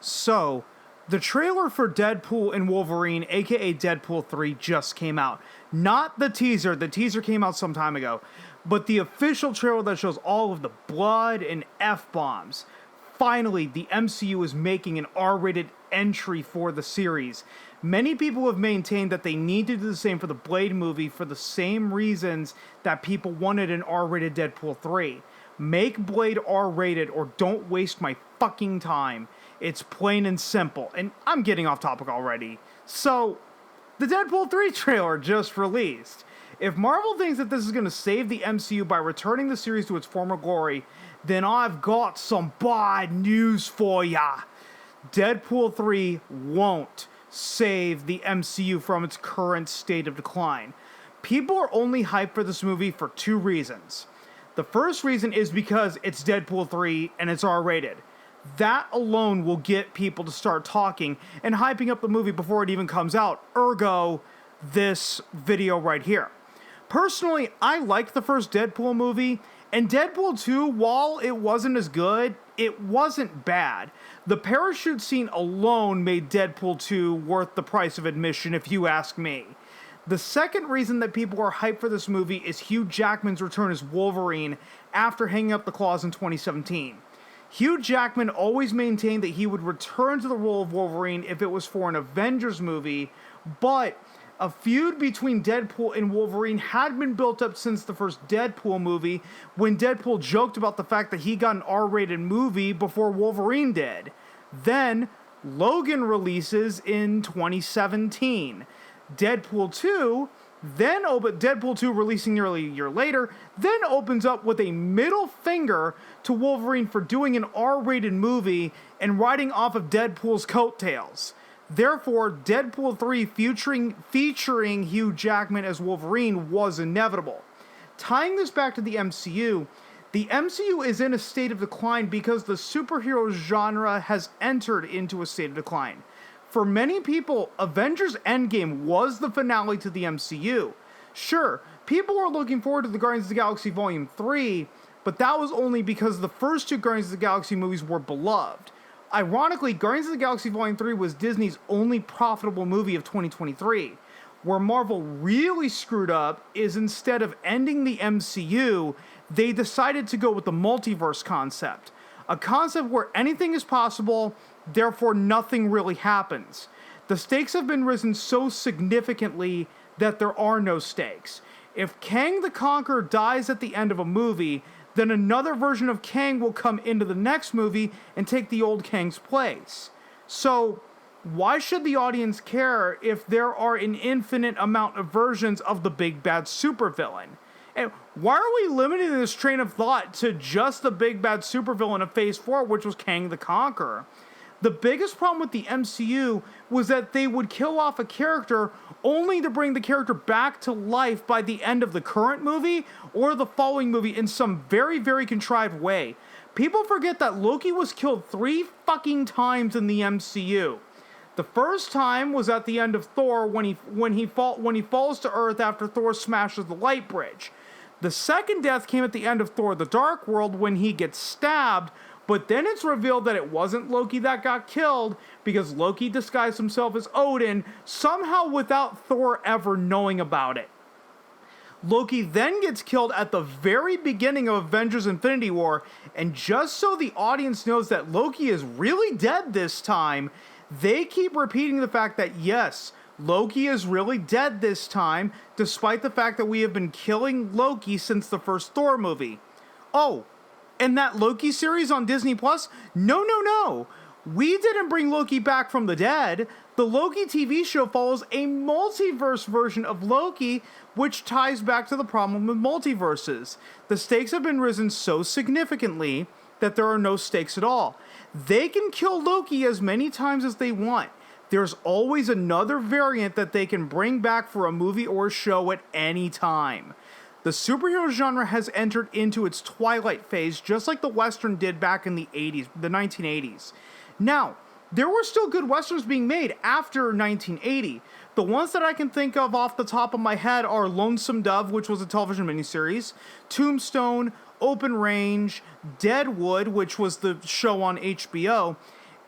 So, the trailer for Deadpool and Wolverine, aka Deadpool 3, just came out. Not the teaser came out some time ago, but the official trailer that shows all of the blood and F-bombs. Finally, the MCU is making an R-rated entry for the series. Many people have maintained that they need to do the same for the Blade movie for the same reasons that people wanted an R-rated Deadpool 3. Make Blade R-rated or don't waste my fucking time. It's plain and simple. And I'm getting off topic already. So, the Deadpool 3 trailer just released. If Marvel thinks that this is going to save the MCU by returning the series to its former glory, then I've got some bad news for ya. Deadpool 3 won't save the MCU from its current state of decline. People are only hyped for this movie for two reasons. The first reason is because it's Deadpool 3 and it's R-rated. That alone will get people to start talking and hyping up the movie before it even comes out. Ergo, this video right here. Personally, I liked the first Deadpool movie, and Deadpool 2, while it wasn't as good, it wasn't bad. The parachute scene alone made Deadpool 2 worth the price of admission, if you ask me. The second reason that people are hyped for this movie is Hugh Jackman's return as Wolverine after hanging up the claws in 2017. Hugh Jackman always maintained that he would return to the role of Wolverine if it was for an Avengers movie, but a feud between Deadpool and Wolverine had been built up since the first Deadpool movie, when Deadpool joked about the fact that he got an R-rated movie before Wolverine did. Then, Logan releases in 2017. Deadpool 2, Deadpool 2 releasing nearly a year later, then opens up with a middle finger to Wolverine for doing an R-rated movie and riding off of Deadpool's coattails. Therefore, Deadpool 3 featuring Hugh Jackman as Wolverine was inevitable. Tying this back to the MCU is in a state of decline because the superhero genre has entered into a state of decline. For many people, Avengers Endgame was the finale to the MCU. Sure, people were looking forward to the Guardians of the Galaxy Volume 3, but that was only because the first two Guardians of the Galaxy movies were beloved. Ironically, Guardians of the Galaxy Volume 3 was Disney's only profitable movie of 2023. Where Marvel really screwed up is instead of ending the MCU, they decided to go with the multiverse concept. A concept where anything is possible, therefore nothing really happens. The stakes have been risen so significantly that there are no stakes. If Kang the Conqueror dies at the end of a movie, then another version of Kang will come into the next movie and take the old Kang's place. So, why should the audience care if there are an infinite amount of versions of the big bad supervillain? And why are we limiting this train of thought to just the big bad supervillain of Phase 4, which was Kang the Conqueror? The biggest problem with the MCU was that they would kill off a character only to bring the character back to life by the end of the current movie or the following movie in some very, very contrived way. People forget that Loki was killed 3 fucking times in the MCU. The first time was at the end of Thor when he falls to Earth after Thor smashes the light bridge. The second death came at the end of Thor: The Dark World when he gets stabbed, but then it's revealed that it wasn't Loki that got killed because Loki disguised himself as Odin, somehow without Thor ever knowing about it. Loki then gets killed at the very beginning of Avengers Infinity War, and just so the audience knows that Loki is really dead this time, they keep repeating the fact that yes, Loki is really dead this time, despite the fact that we have been killing Loki since the first Thor movie. Oh, and that Loki series on Disney Plus? No. We didn't bring Loki back from the dead. The Loki TV show follows a multiverse version of Loki, which ties back to the problem with multiverses. The stakes have been risen so significantly that there are no stakes at all. They can kill Loki as many times as they want. There's always another variant that they can bring back for a movie or a show at any time. The superhero genre has entered into its twilight phase, just like the Western did back in the 1980s. Now, there were still good Westerns being made after 1980. The ones that I can think of off the top of my head are Lonesome Dove, which was a television miniseries, Tombstone, Open Range, Deadwood, which was the show on HBO,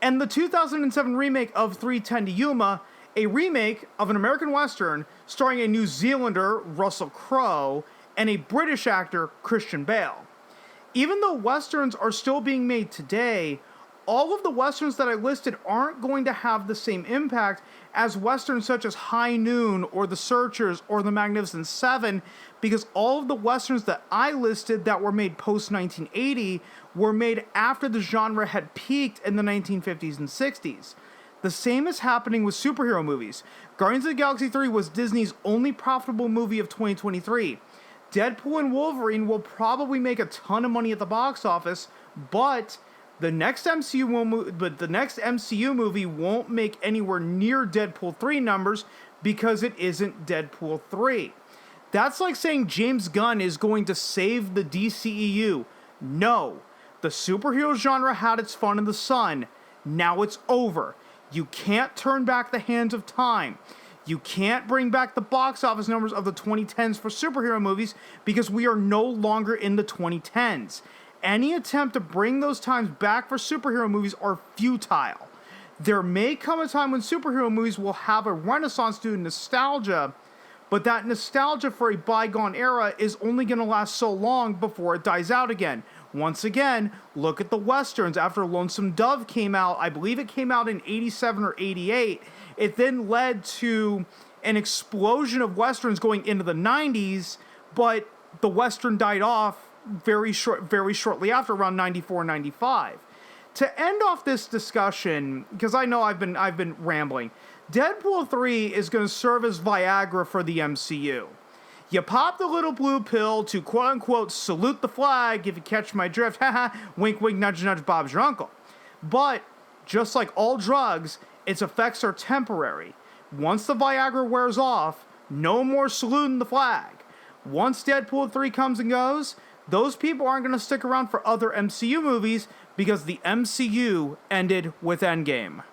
And the 2007 remake of 3:10 to Yuma, a remake of an American Western starring a New Zealander, Russell Crowe, and a British actor, Christian Bale. Even though Westerns are still being made today, all of the Westerns that I listed aren't going to have the same impact as Westerns such as High Noon or The Searchers or The Magnificent Seven, because all of the Westerns that I listed that were made post-1980 were made after the genre had peaked in the 1950s and 60s. The same is happening with superhero movies. Guardians of the Galaxy 3 was Disney's only profitable movie of 2023. Deadpool and Wolverine will probably make a ton of money at the box office, but the next MCU movie won't make anywhere near Deadpool 3 numbers because it isn't Deadpool 3. That's like saying James Gunn is going to save the DCEU. No. The superhero genre had its fun in the sun. Now it's over. You can't turn back the hands of time. You can't bring back the box office numbers of the 2010s for superhero movies because we are no longer in the 2010s. Any attempt to bring those times back for superhero movies are futile. There may come a time when superhero movies will have a renaissance due to nostalgia, but that nostalgia for a bygone era is only going to last so long before it dies out again. Once again, look at the Westerns. After Lonesome Dove came out, I believe it came out in 87 or 88, it then led to an explosion of Westerns going into the 90s, but the Western died off very shortly after, around 94, 95. To end off this discussion, because I know I've been rambling, Deadpool 3 is going to serve as Viagra for the MCU. You pop the little blue pill to quote-unquote salute the flag, if you catch my drift, haha, wink wink nudge nudge, Bob's your uncle. But, just like all drugs, its effects are temporary. Once the Viagra wears off, no more saluting the flag. Once Deadpool 3 comes and goes, those people aren't going to stick around for other MCU movies because the MCU ended with Endgame.